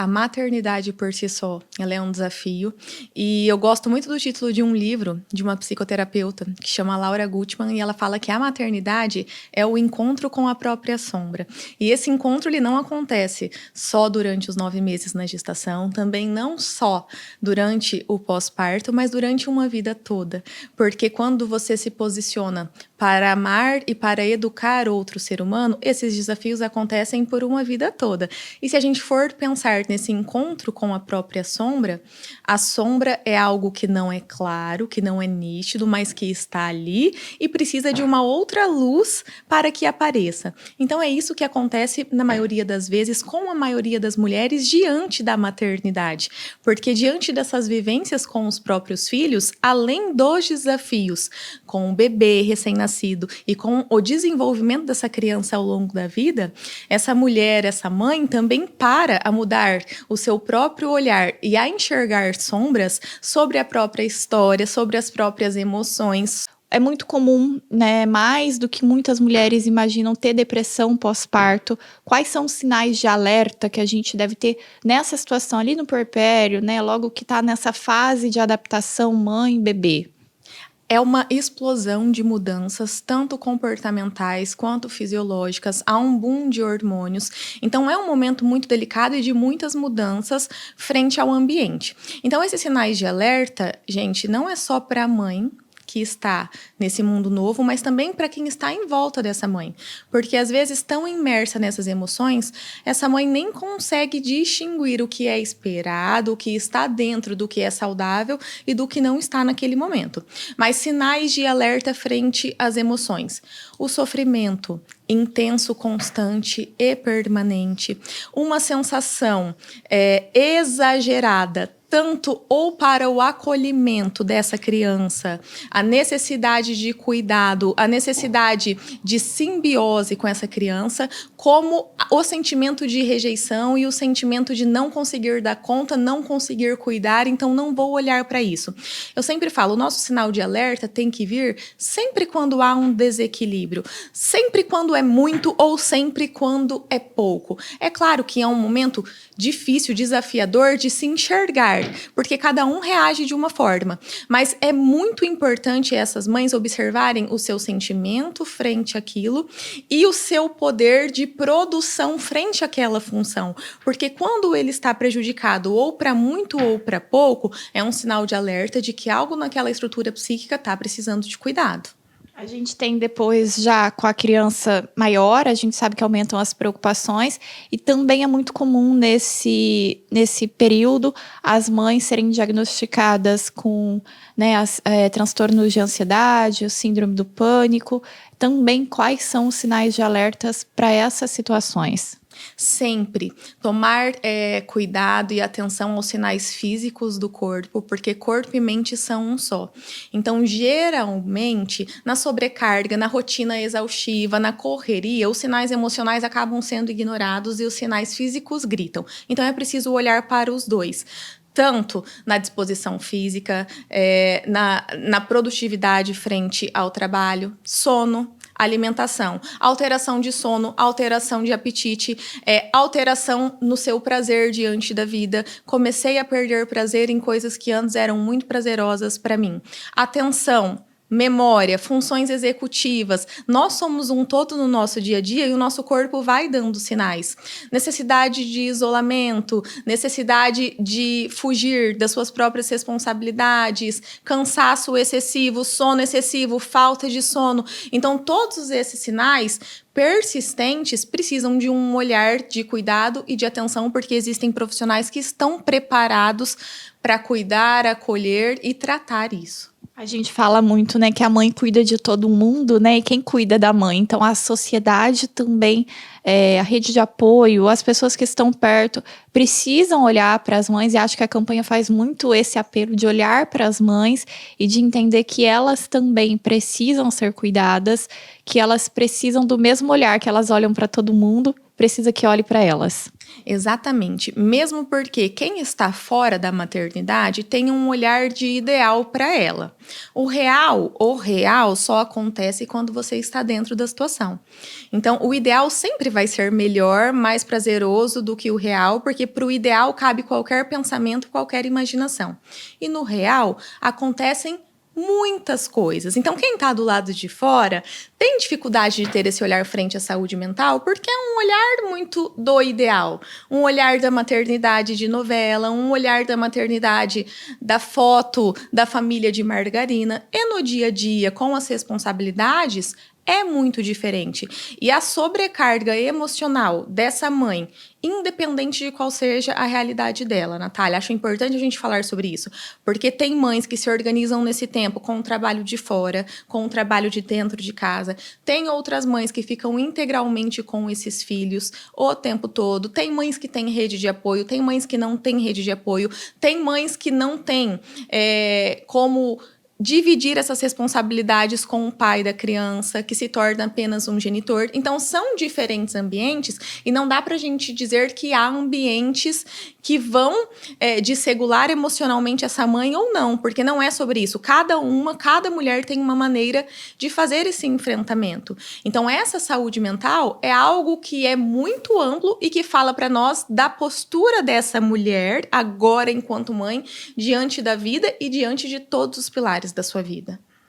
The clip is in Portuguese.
a maternidade por si só, ela é um desafio. E eu gosto muito do título de um livro de uma psicoterapeuta que chama Laura Gutman, e ela fala que a maternidade é o encontro com a própria sombra. E esse encontro ele não acontece só durante os 9 meses na gestação, também não só durante o pós-parto, mas durante uma vida toda. Porque quando você se posiciona para amar e para educar outro ser humano, esses desafios acontecem por uma vida toda. E se a gente for pensar nesse encontro com a própria sombra, a sombra é algo que não é claro, que não é nítido, mas que está ali e precisa de uma outra luz para que apareça. Então é isso que acontece na maioria das vezes com a maioria das mulheres diante da maternidade. Porque diante dessas vivências com os próprios filhos, além dos desafios com o bebê recém-nascido e com o desenvolvimento dessa criança ao longo da vida, essa mulher, essa mãe também para a mudar o seu próprio olhar e a enxergar sombras sobre a própria história, sobre as próprias emoções. É muito comum, né, mais do que muitas mulheres imaginam, ter depressão pós-parto. Quais são os sinais de alerta que a gente deve ter nessa situação ali no puerpério, né, logo que está nessa fase de adaptação mãe-bebê? É uma explosão de mudanças, tanto comportamentais quanto fisiológicas. Há um boom de hormônios. Então, é um momento muito delicado e de muitas mudanças frente ao ambiente. Então, esses sinais de alerta, gente, não é só para a mãe que está nesse mundo novo, mas também para quem está em volta dessa mãe. Porque, às vezes, tão imersa nessas emoções, essa mãe nem consegue distinguir o que é esperado, o que está dentro do que é saudável e do que não está naquele momento. Mas sinais de alerta frente às emoções. O sofrimento intenso, constante e permanente. Uma sensação exagerada, tanto ou para o acolhimento dessa criança, a necessidade de cuidado, a necessidade de simbiose com essa criança, como o sentimento de rejeição e o sentimento de não conseguir dar conta, não conseguir cuidar, então não vou olhar para isso. Eu sempre falo, o nosso sinal de alerta tem que vir sempre quando há um desequilíbrio, sempre quando é muito ou sempre quando é pouco. É claro que é um momento difícil, desafiador de se enxergar, porque cada um reage de uma forma. Mas é muito importante essas mães observarem o seu sentimento frente àquilo e o seu poder de produção frente àquela função. Porque quando ele está prejudicado ou para muito ou para pouco, é um sinal de alerta de que algo naquela estrutura psíquica está precisando de cuidado. A gente tem depois, já com a criança maior, a gente sabe que aumentam as preocupações e também é muito comum nesse período as mães serem diagnosticadas com, né, transtornos de ansiedade, o síndrome do pânico. Também quais são os sinais de alertas para essas situações? Sempre tomar cuidado e atenção aos sinais físicos do corpo, porque corpo e mente são um só. Então, geralmente, na sobrecarga, na rotina exaustiva, na correria, os sinais emocionais acabam sendo ignorados e os sinais físicos gritam. Então, é preciso olhar para os dois. Tanto na disposição física, na produtividade frente ao trabalho, sono, alimentação, alteração de sono, alteração de apetite, alteração no seu prazer diante da vida. Comecei a perder prazer em coisas que antes eram muito prazerosas para mim. Atenção, memória, funções executivas. Nós somos um todo no nosso dia a dia e o nosso corpo vai dando sinais. Necessidade de isolamento, necessidade de fugir das suas próprias responsabilidades, cansaço excessivo, sono excessivo, falta de sono. Então, todos esses sinais persistentes precisam de um olhar de cuidado e de atenção, porque existem profissionais que estão preparados para cuidar, acolher e tratar isso. A gente fala muito, né, que a mãe cuida de todo mundo, né, e quem cuida da mãe. Então, a sociedade também, a rede de apoio, as pessoas que estão perto, precisam olhar para as mães, e acho que a campanha faz muito esse apelo de olhar para as mães e de entender que elas também precisam ser cuidadas, que elas precisam do mesmo olhar que elas olham para todo mundo, precisa que olhe para elas. Exatamente, mesmo porque quem está fora da maternidade tem um olhar de ideal para ela. O real só acontece quando você está dentro da situação. Então, o ideal sempre vai ser melhor, mais prazeroso do que o real, porque para o ideal cabe qualquer pensamento, qualquer imaginação. E no real acontecem muitas coisas. Então, quem está do lado de fora tem dificuldade de ter esse olhar frente à saúde mental, porque é um olhar muito do ideal. Um olhar da maternidade de novela, um olhar da maternidade da foto da família de margarina. E no dia a dia, com as responsabilidades, é muito diferente. E a sobrecarga emocional dessa mãe, independente de qual seja a realidade dela, Natália, acho importante a gente falar sobre isso, porque tem mães que se organizam nesse tempo com o trabalho de fora, com o trabalho de dentro de casa, tem outras mães que ficam integralmente com esses filhos o tempo todo, tem mães que têm rede de apoio, tem mães que não têm rede de apoio, tem mães que não têm como dividir essas responsabilidades com o pai da criança, que se torna apenas um genitor. Então, são diferentes ambientes e não dá para a gente dizer que há ambientes que vão desregular emocionalmente essa mãe ou não, porque não é sobre isso. Cada mulher tem uma maneira de fazer esse enfrentamento. Então, essa saúde mental é algo que é muito amplo e que fala para nós da postura dessa mulher, agora enquanto mãe, diante da vida e diante de todos os pilares da sua vida.